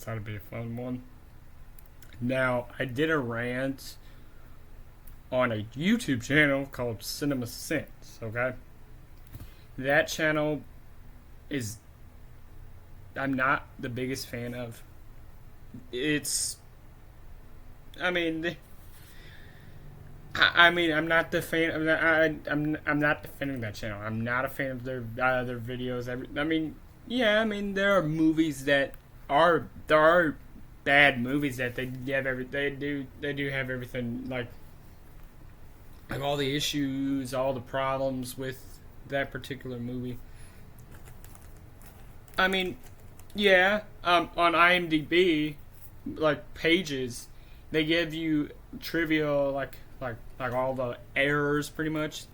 That'd be a fun one. Now, I did a rant on a YouTube channel called Cinema Sense, okay? That channel is, I'm not the biggest fan of. It's, I mean, I'm not the fan. I'm not defending that channel. I'm not a fan of their videos. There are movies that there are bad movies that they do have everything like all the issues, all the problems with that particular movie. I mean, yeah, on IMDb, like pages, they give you trivia like all the errors pretty much.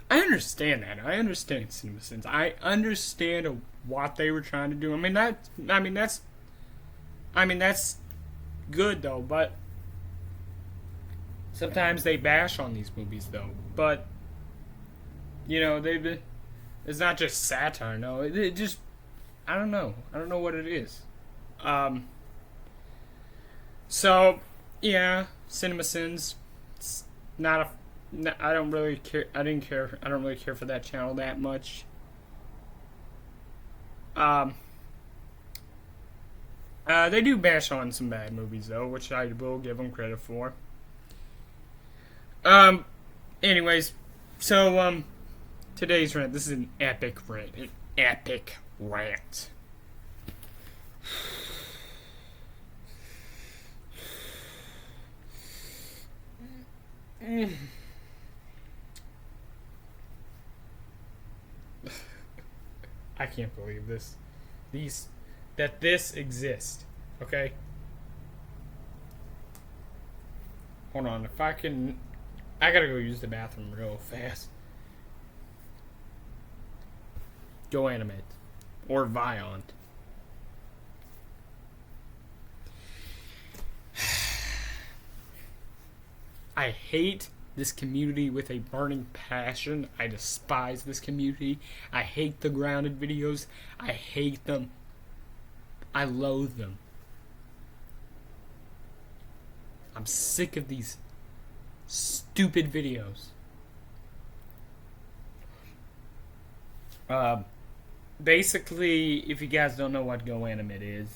I understand that. I understand CinemaSins. I understand what they were trying to do. That's good though, but sometimes they bash on these movies though. But it's not just satire. No, it just I don't know. I don't know what it is. So yeah, CinemaSins. It's not a. I don't really care. I didn't care. I don't really care for that channel that much. They do bash on some bad movies though, which I will give them credit for. Anyways, so today's rant. This is an epic rant. An epic rant. I can't believe this. This exists. Okay? Hold on, if I can I gotta go use the bathroom real fast. GoAnimate. Or Vyond. I hate this community with a burning passion. I despise this community. I hate the grounded videos. I hate them. I loathe them. I'm sick of these stupid videos. Basically, if you guys don't know what GoAnimate is,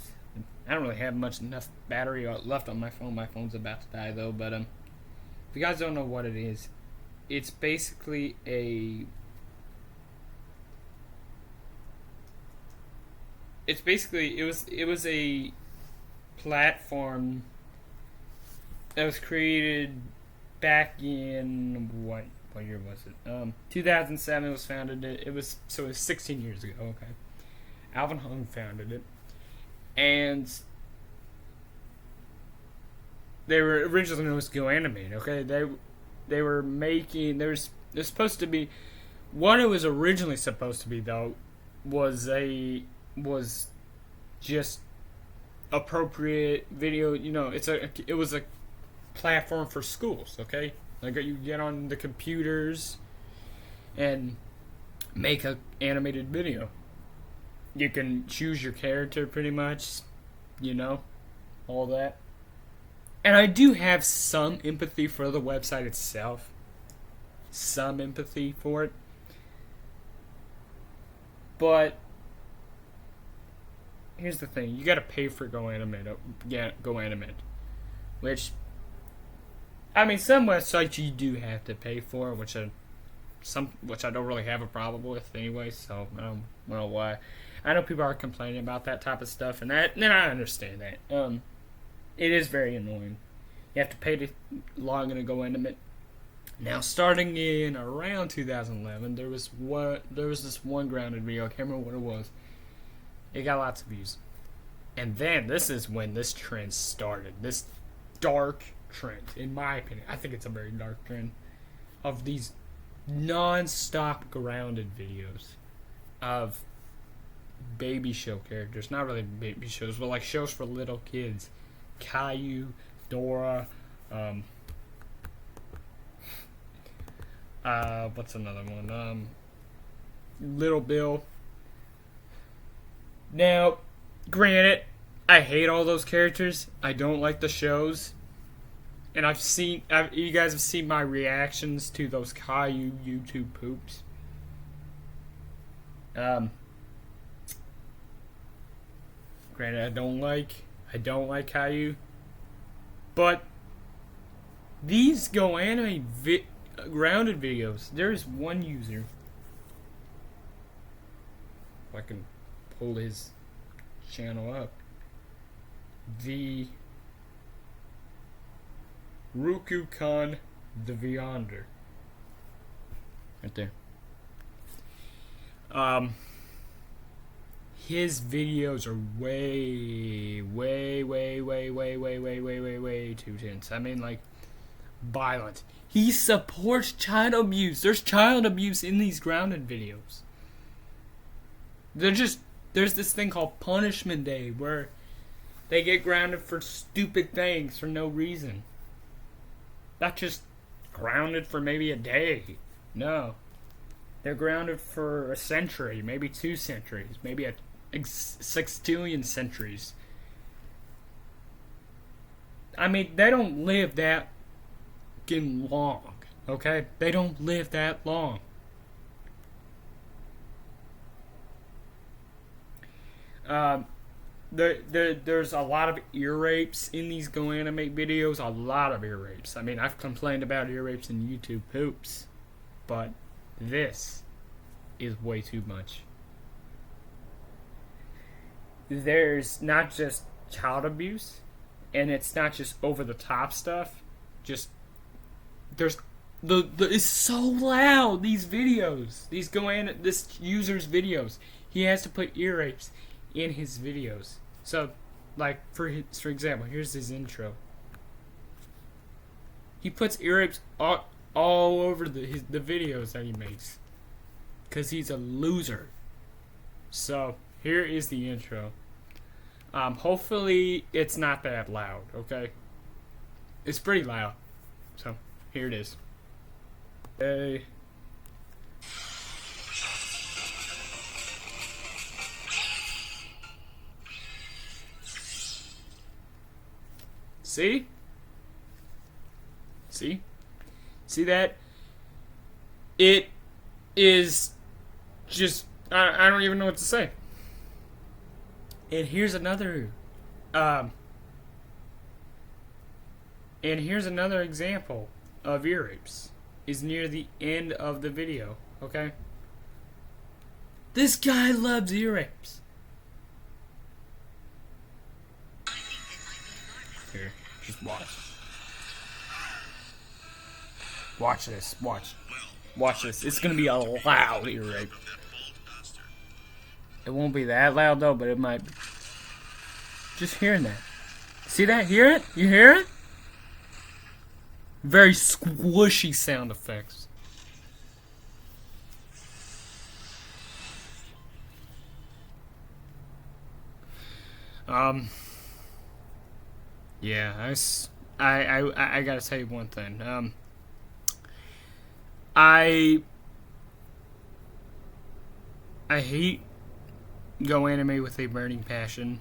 I don't really have enough battery left on my phone. My phone's about to die though, but if you guys don't know what it is, it's basically it was a platform that was created back in what year was it? 2007 it was founded. It was 16 years ago. Okay, Alvin Hung founded it, and they were originally known as GoAnimate. Okay, they were making there's supposed to be what it was originally supposed to be though was just appropriate video. It was a platform for schools. Okay, like you get on the computers and make a animated video. You can choose your character pretty much, all that. And I do have some empathy for the website itself. Some empathy for it. But here's the thing. You gotta pay for GoAnimate. Which, some websites you do have to pay for, which I don't really have a problem with anyway, so I don't know why. I know people are complaining about that type of stuff, and I understand that. It is very annoying. You have to pay to log in to GoAnimate. Now, starting in around 2011, there was this one grounded video. I can't remember what it was. It got lots of views, and then this is when this trend started. This dark trend, in my opinion, I think it's a very dark trend of these non-stop grounded videos of baby show characters. Not really baby shows, but like shows for little kids. Caillou, Dora, what's another one? Little Bill. Now, Granted, I hate all those characters. I don't like the shows. And you guys have seen my reactions to those Caillou YouTube poops. Granted, I don't like Caillou. But these GoAnimate grounded videos, there is one user. If I can pull his channel up. The Ruku-Khan the Vyonder. Right there. His videos are way too tense. I mean, like, violent. He supports child abuse. There's child abuse in these grounded videos. There's this thing called Punishment Day where they get grounded for stupid things for no reason. Not just grounded for maybe a day. No. They're grounded for a century, maybe 2 centuries, maybe a sextillion centuries. I mean, they don't live that long, okay? They don't live that long. There's a lot of ear rapes in these GoAnimate videos. A lot of ear rapes. I mean, I've complained about ear rapes in YouTube poops, but this is way too much. There's not just child abuse, and it's not just over the top stuff. Just there's it's so loud. These videos, this user's videos, he has to put ear rapes in his videos. So, like for example, here's his intro. He puts ear rapes all over the videos that he makes, cause he's a loser. So here is the intro. Hopefully it's not that loud. Okay, it's pretty loud. So here it is. Hey. See? See that? It is just I don't even know what to say. And here's another example of ear rapes. Is near the end of the video, okay? This guy loves ear rapes. Here, just watch. Watch this, watch this. It's gonna be a loud ear rape. It won't be that loud though, but it might be. Just hearing that. See that? Hear it? You hear it? Very squishy sound effects. Yeah, I gotta tell you one thing. I hate GoAnimate with a burning passion.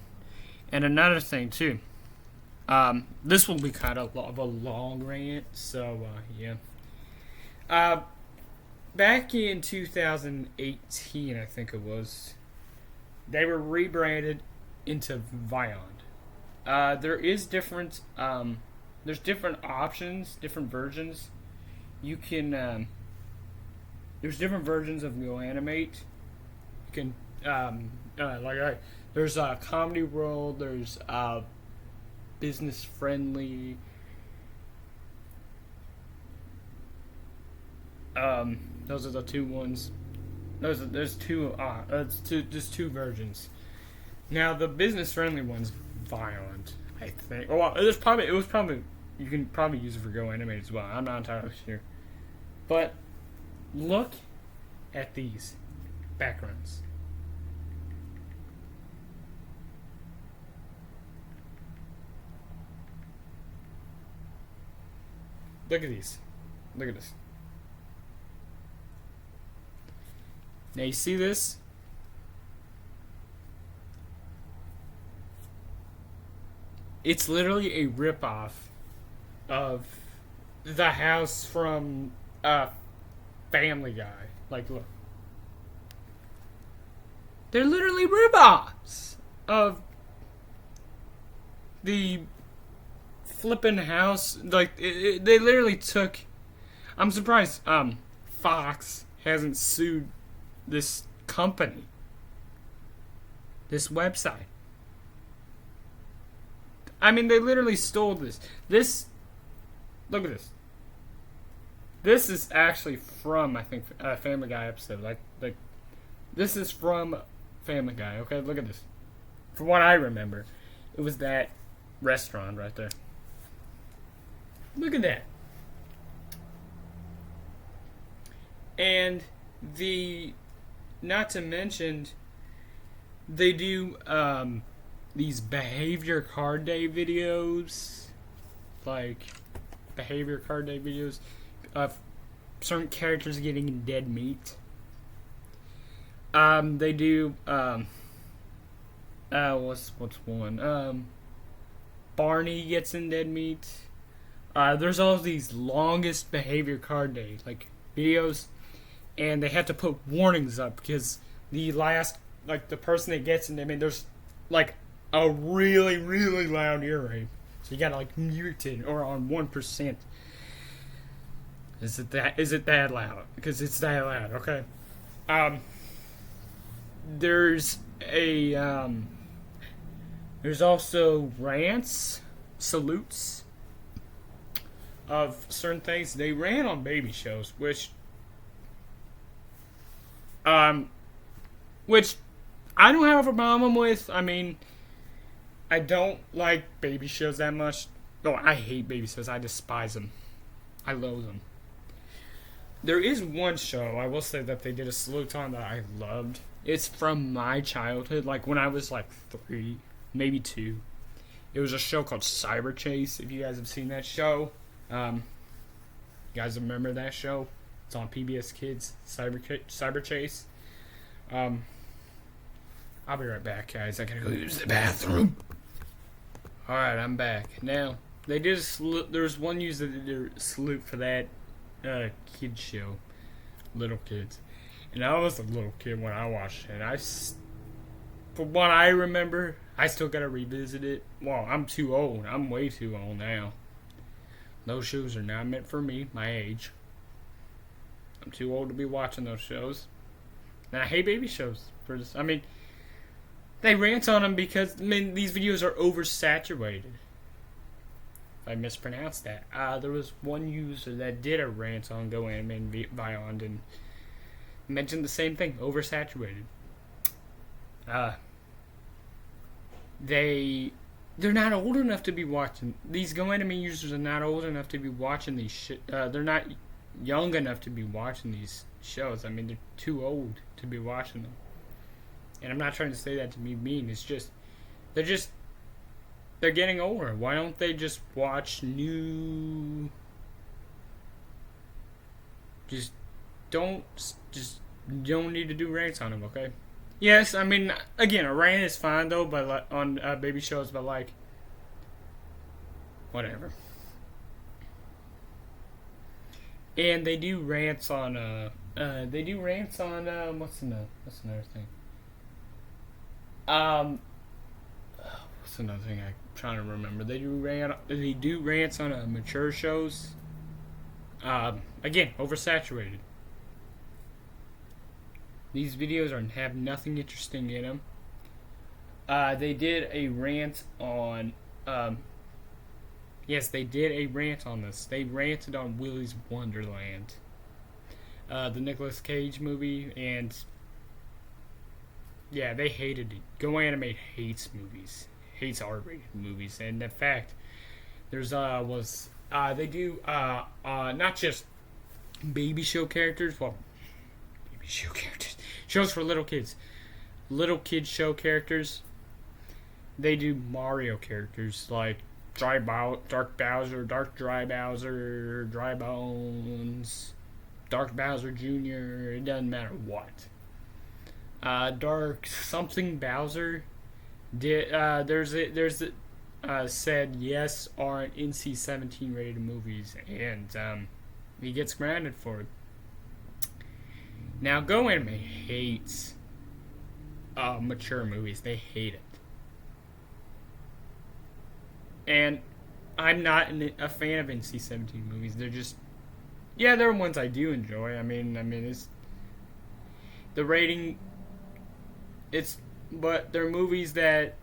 And another thing too. This will be kind of a long rant, so yeah. Back in 2018, I think it was, they were rebranded into Vyond. There's different options, different versions. You can, there's different versions of GoAnimate. You can, there's Comedy World, there's business friendly. Those are the two ones. There's two versions. Now the business friendly one's Vyond, I think. Well, it was probably you can probably use it for GoAnimate as well. I'm not entirely sure. But look at these backgrounds. Look at these. Look at this. Now you see this? It's literally a ripoff of the house from Family Guy. Like, look. They're literally ripoffs of the flippin' house. Like, they literally took. I'm surprised Fox hasn't sued this company, this website. I mean, they literally stole this. Look at this. This is actually from, I think, a Family Guy episode. Like, this is from Family Guy. Okay, look at this. From what I remember, it was that restaurant right there. Look at that. And not to mention, they do these behavior card day videos, like behavior card day videos of certain characters getting dead meat. They do what's one? Barney gets in dead meat. There's all these longest behavior card day like videos, and they have to put warnings up because the person that gets in, I mean, there's like a really, really loud ear rape. So you gotta like mute it or on 1%. Is it that loud? Because it's that loud, okay? There's also rants, salutes of certain things. They ran on baby shows, which I don't have a problem with. I mean, I don't like baby shows that much. No, I hate baby shows. I despise them. I loathe them. There is one show I will say that they did a salute on that I loved. It's from my childhood, like when I was like 3, maybe 2. It was a show called Cyber Chase. If you guys have seen that show, you guys remember that show? It's on PBS Kids. Cyber Chase. I'll be right back, guys. I gotta go use the bathroom. All right, I'm back. Now they did a salute. There's one user that did a salute for that kids show, little kids, and I was a little kid when I watched it. From what I remember, I still gotta revisit it. Well, I'm too old. I'm way too old now. Those shows are not meant for me, my age. I'm too old to be watching those shows. And I hate baby shows for this. I mean, they rant on them because, I mean, these videos are oversaturated. I mispronounced that. There was one user that did a rant on GoAnimate and Vyond and mentioned the same thing, oversaturated. They're not old enough to be watching. These GoAnimate users are not old enough to be watching these shit. They're not young enough to be watching these shows. I mean, they're too old to be watching them. And I'm not trying to say that to be mean. It's just, they're getting older. Why don't they just watch new? Just don't need to do rants on them, okay? Yes, I mean, again, a rant is fine though, but on baby shows, but like, whatever. And they do rants on what's another thing? What's another thing I'm trying to remember? They do rants on mature shows. Again, oversaturated. These videos have nothing interesting in them. They did a rant on. Yes, they did a rant on this. They ranted on Willy's Wonderland, the Nicolas Cage movie, and yeah, they hated it. GoAnimate hates movies, hates R-rated movies, and in fact, there's they do not just baby show characters, well, baby show characters, shows for little kids show characters. They do Mario characters like Dark Bowser, Dark Dry Bowser, Dry Bones, Dark Bowser Jr. It doesn't matter what. Dark something Bowser. There's said yes are NC-17 rated movies, and he gets grounded for it. Now, GoAnimate hates mature movies. They hate it. And I'm not a fan of NC-17 movies. They're just, yeah, there are ones I do enjoy. I mean, it's the rating. But they're movies that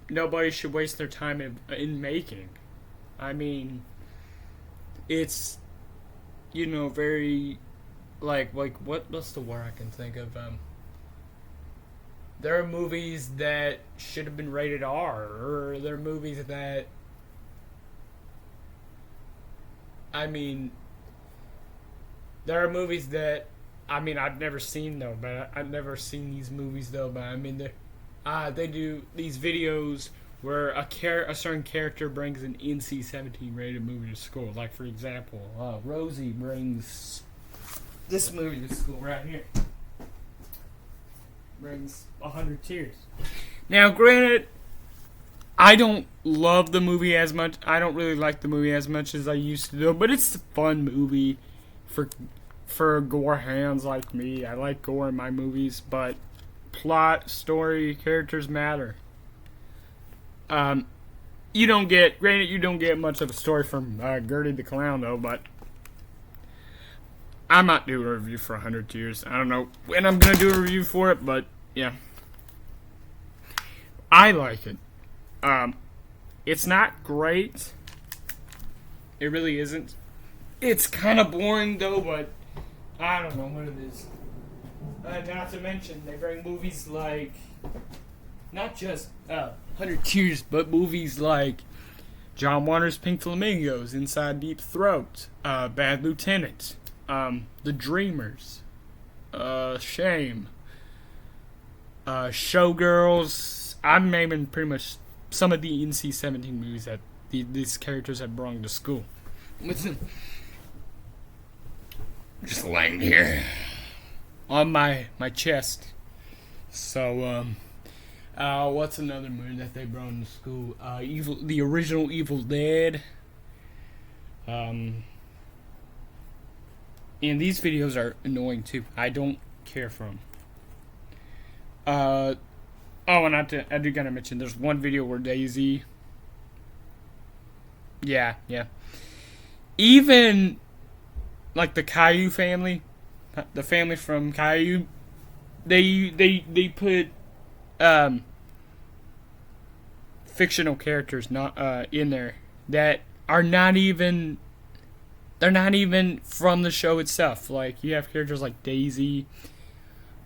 nobody should waste their time in making. I mean, it's, very, what's the word I can think of? There are movies that should have been rated R, or there are movies that, there are movies that, I've never seen though, but I've never seen these movies though, but they do these videos where a certain character brings an NC-17 rated movie to school. Like, for example, Rosie brings this movie to school right here. Brings 100 Tears. Now, granted, I don't love the movie as much. I don't really like the movie as much as I used to do, but it's a fun movie for gore hands like me. I like gore in my movies, but plot, story, characters matter. You don't get much of a story from Gertie the Clown though, but I'm not doing a review for 100 Years. I don't know when I'm gonna do a review for it, but yeah, I like it. It's not great. It really isn't. It's kind of boring though, but I don't know what it is. Not to mention, they bring movies like, not just 100 Tears, but movies like John Waters' Pink Flamingos, Inside Deep Throat, Bad Lieutenant, The Dreamers, Shame, Showgirls. I'm naming pretty much some of the NC-17 movies that these characters have brought to school. Listen, just laying here on my chest. So, what's another movie that they brought into school? The original Evil Dead. And these videos are annoying too. I don't care for them. And I do gotta mention, there's one video where Daisy. Yeah. Even like the Caillou family, the family from Caillou, they put fictional characters in there that are not even, they're not even from the show itself. Like, you have characters like Daisy.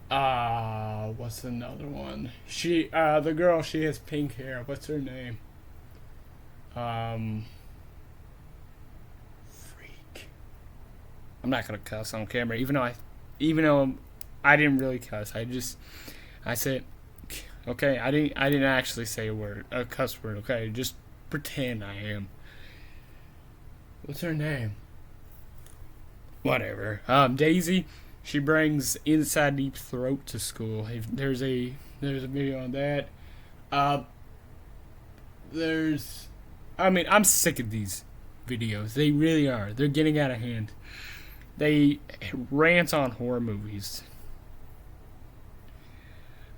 What's another one? The girl, she has pink hair. What's her name? Freak. I'm not gonna cuss on camera, even though I didn't really cuss. I said, okay, I didn't actually say a cuss word. Okay, just pretend I am. What's her name? Whatever. Daisy. She brings Inside Deep Throat to school. There's a video on that. I'm sick of these videos. They really are. They're getting out of hand. They rant on horror movies.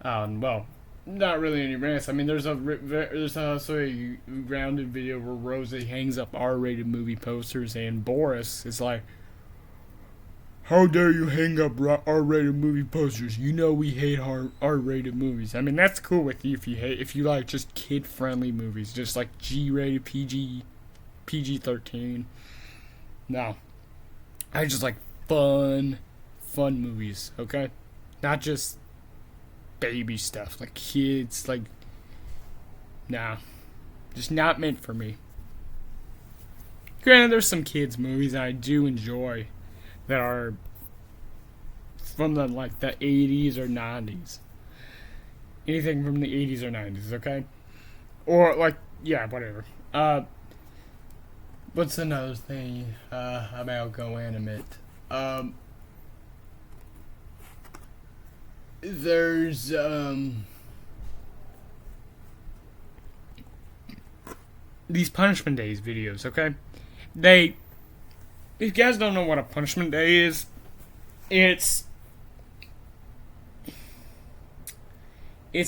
Well, not really any rants. There's also a grounded video where Rosie hangs up R-rated movie posters, and Boris is like, "How dare you hang up R-rated movie posters? You know we hate R-rated movies." That's cool with you if you like just kid-friendly movies, just like G-rated, PG-13. No, I just like fun movies. Okay, not just baby stuff like kids. Like, nah, just not meant for me. Granted, there's some kids movies I do enjoy that are from the 80s or 90s. Anything from the 80s or 90s, okay? Or whatever. What's another thing about GoAnimate? There's these punishment days videos, okay? If you guys don't know what a punishment day is, it's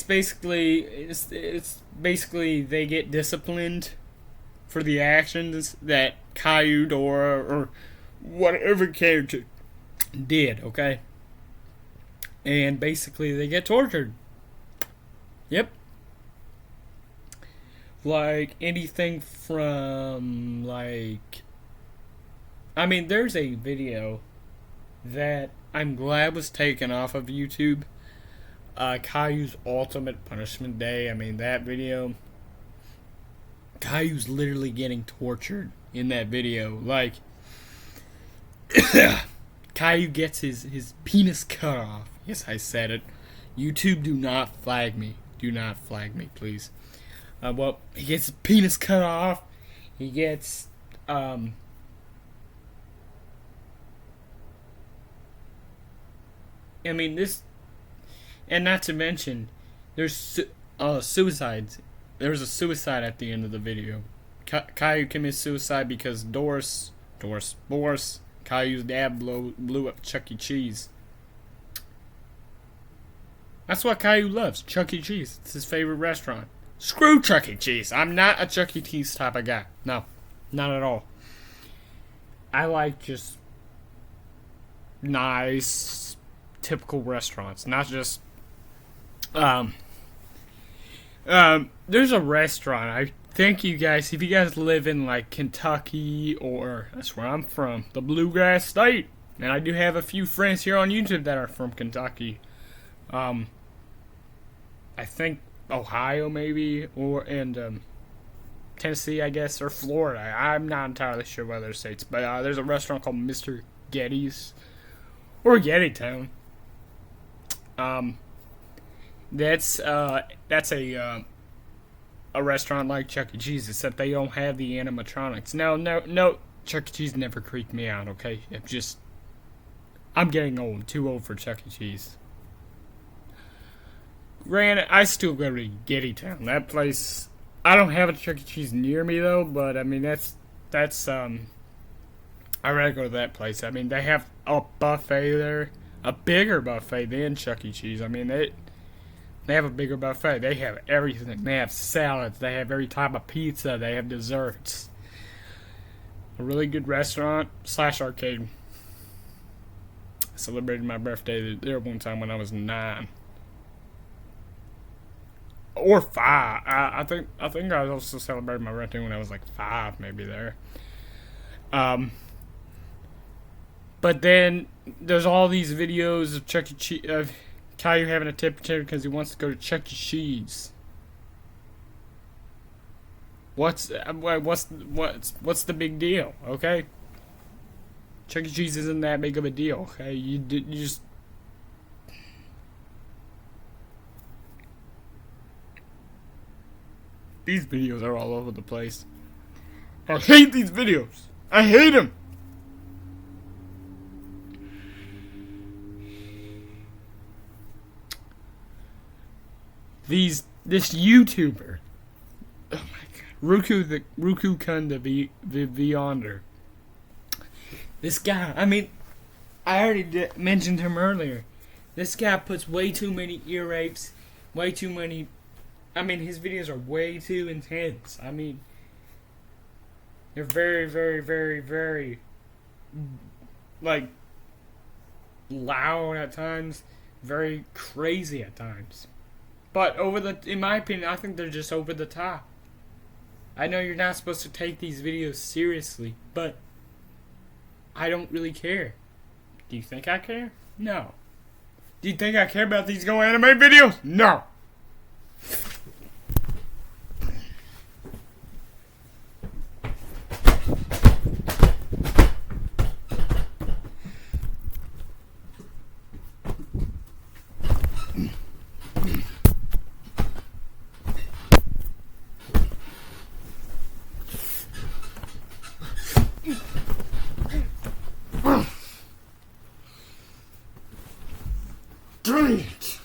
basically they get disciplined for the actions that Caillou, Dora, or whatever character did, okay? And basically they get tortured. Yep. Like anything from there's a video that I'm glad was taken off of YouTube. Caillou's Ultimate Punishment Day. I mean, that video, Caillou's literally getting tortured in that video. Like, Caillou gets his penis cut off. Yes, I said it. YouTube, do not flag me. Do not flag me, please. Well, he gets his penis cut off. He gets, this, and not to mention, there's suicides. There was a suicide at the end of the video. Caillou commits suicide because Boris, Caillou's dad blew up Chuck E. Cheese. That's what Caillou loves, Chuck E. Cheese. It's his favorite restaurant. Screw Chuck E. Cheese. I'm not a Chuck E. Cheese type of guy. No, not at all. I like just nice, typical restaurants, not just there's a restaurant. I think you guys, if you guys live in like Kentucky, or that's where I'm from, the Bluegrass State, and I do have a few friends here on YouTube that are from Kentucky. I think Ohio maybe, and Tennessee, I guess, or Florida. I'm not entirely sure what other states, but there's a restaurant called Mr. Getty's, or Getty Town. That's a restaurant like Chuck E. Cheese, except they don't have the animatronics. No, Chuck E. Cheese never creeped me out, okay? I'm getting old, too old for Chuck E. Cheese. Granted, I still go to Getty Town. That place, I don't have a Chuck E. Cheese near me though, but I mean that's I'd rather go to that place. I mean, they have a buffet there, a bigger buffet than Chuck E. Cheese. I mean, they have a bigger buffet. They have everything. They have salads. They have every type of pizza. They have desserts. A really good restaurant / arcade. I celebrated my birthday there one time when I was 9. Or 5. I think I also celebrated my birthday when I was like 5, maybe there. But then there's all these videos of Chuck E. Cheese, of Caillou having a temperature because he wants to go to Chuck E. Cheese. What's the big deal? Okay, Chuck E. Cheese isn't that big of a deal. Okay, you just. These videos are all over the place. I hate these videos. I hate them. This YouTuber, oh my god, Ruku-kun the Vyonder. This guy, I mean, I already mentioned him earlier. This guy puts way too many ear rapes, way too many. I mean, his videos are way too intense. I mean, they're very, very, very, very, like, loud at times, very crazy at times. But in my opinion, I think they're just over the top. I know you're not supposed to take these videos seriously, but I don't really care. Do you think I care? No. Do you think I care about these GoAnimate videos? No. Dang it!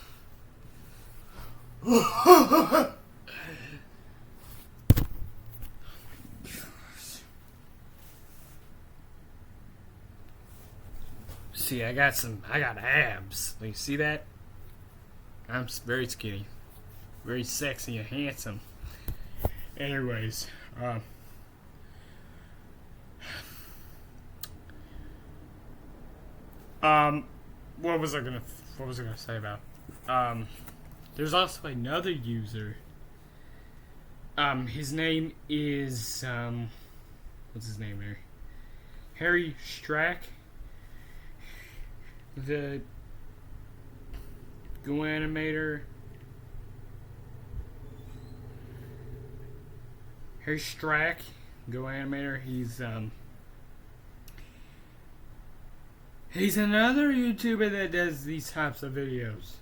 See, I got abs. You see that? I'm very skinny, very sexy and handsome. Anyways, what was I gonna say about? There's also another user. His name is what's his name there? Harry Strack. The GoAnimator. Harry Strack, GoAnimator. He's another YouTuber that does these types of videos.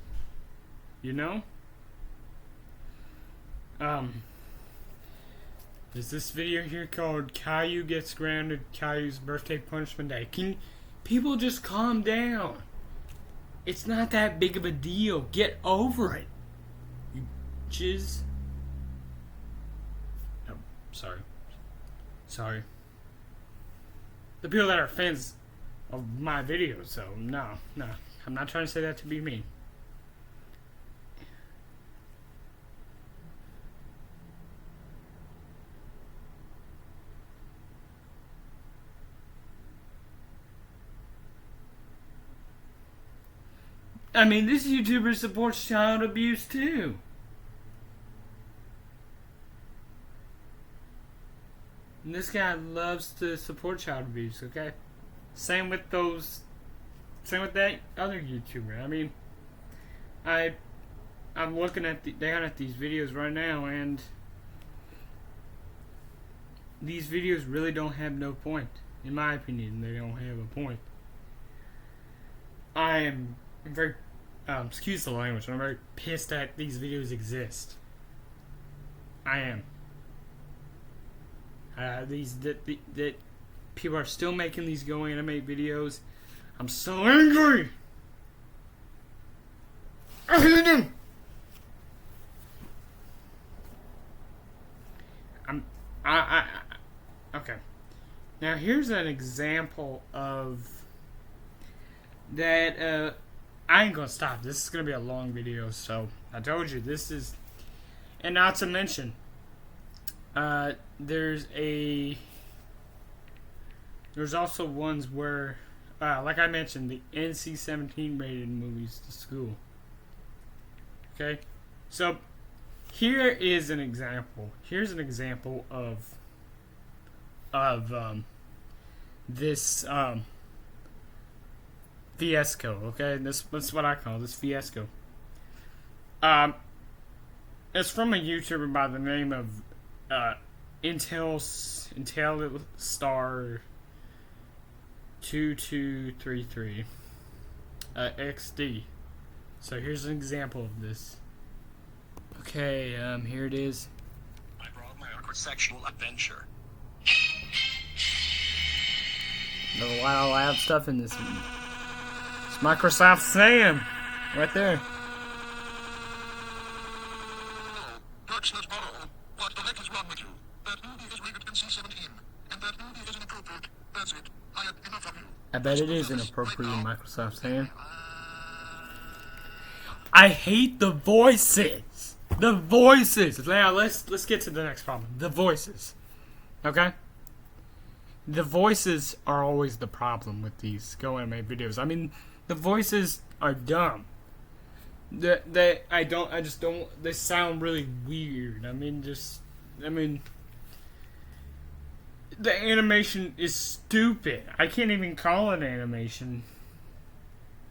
You know? There's this video here called Caillou Gets Grounded, Caillou's Birthday Punishment Day. Can people just calm down? It's not that big of a deal. Get over it. You jizz. Oh, sorry. The people that are fans of my videos, so no. I'm not trying to say that to be mean. I mean, this YouTuber supports child abuse too. And this guy loves to support child abuse, okay? Same with that other YouTuber. I mean, I'm looking down at these videos right now, and these videos really don't have no point. In my opinion, they don't have a point. I'm very, excuse the language, I'm very pissed that these videos exist. I am. That people are still making these GoAnimate videos. I'm so angry! I hate them! Okay. Now here's an example of that, I ain't gonna stop. This is gonna be a long video, so I told you this is, and not to mention, there's also ones where, like I mentioned, the NC-17 rated movies to school. Okay, so here is an example. Here's an example of this fiasco. Okay, that's what I call this fiasco. It's from a YouTuber by the name of Intel Star 2233 XD. So here's an example of this. Okay, here it is. I brought my awkward sexual adventure. There's a lot of loud stuff in this one. It's Microsoft Sam, right there. Touch this bottle. What the heck is wrong with you? That movie is rated NC-17, and that movie is inappropriate. That's it. I have enough of you. I bet it is inappropriate, Microsoft Sam. I hate the voices. The voices. Now let's get to the next problem. The voices. Okay. The voices are always the problem with these GoAnimate videos. I mean, the voices are dumb. They sound really weird. I mean, the animation is stupid. I can't even call it animation.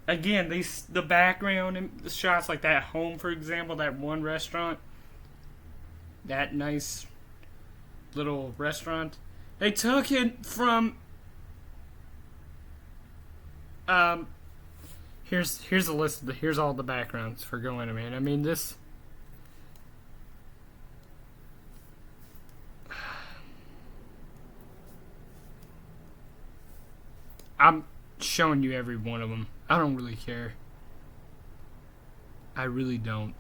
Again, the background and the shots like that home, for example, that one restaurant, that nice little restaurant, they took it from. Here's a list. Here's all the backgrounds for GoAnimate. I mean this. I'm showing you every one of them. I don't really care. I really don't.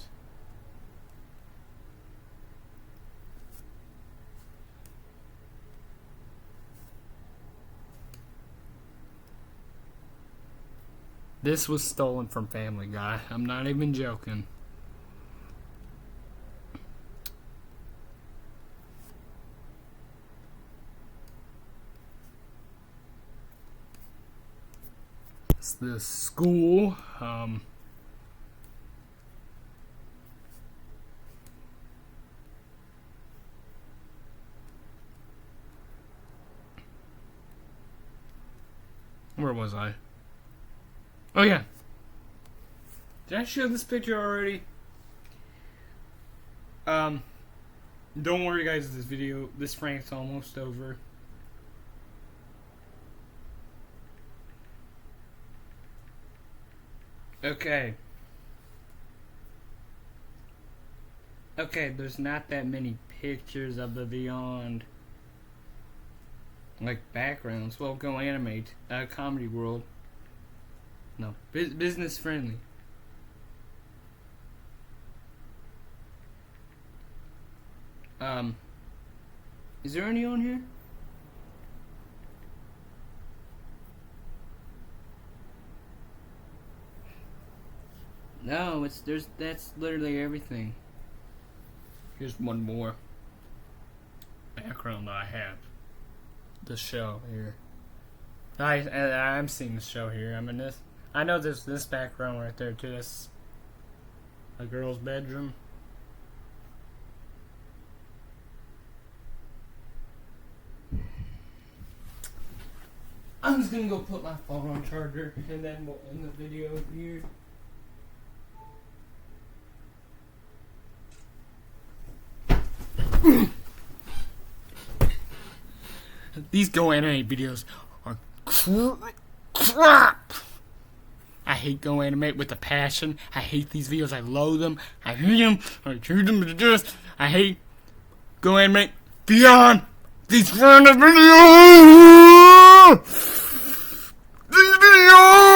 This was stolen from Family Guy. I'm not even joking. It's the school. Where was I? Oh yeah. Did I show this picture already? Don't worry guys, this frame's almost over. Okay. Okay, there's not that many pictures of the Vyond. Like backgrounds. Well, GoAnimate. Comedy World. No. Business friendly. Is there any on here? No, that's literally everything. Here's one more background that I have. The show here. I'm seeing the show here. I mean this. I know there's this background right there too. That's a girl's bedroom. I'm just gonna go put my phone on charger and then we'll end the video here. These GoAnimate videos are crap. I hate GoAnimate with a passion. I hate these videos. I loathe them. I hate them. I hate them to death. I hate GoAnimate Vyond these kind of videos. These videos.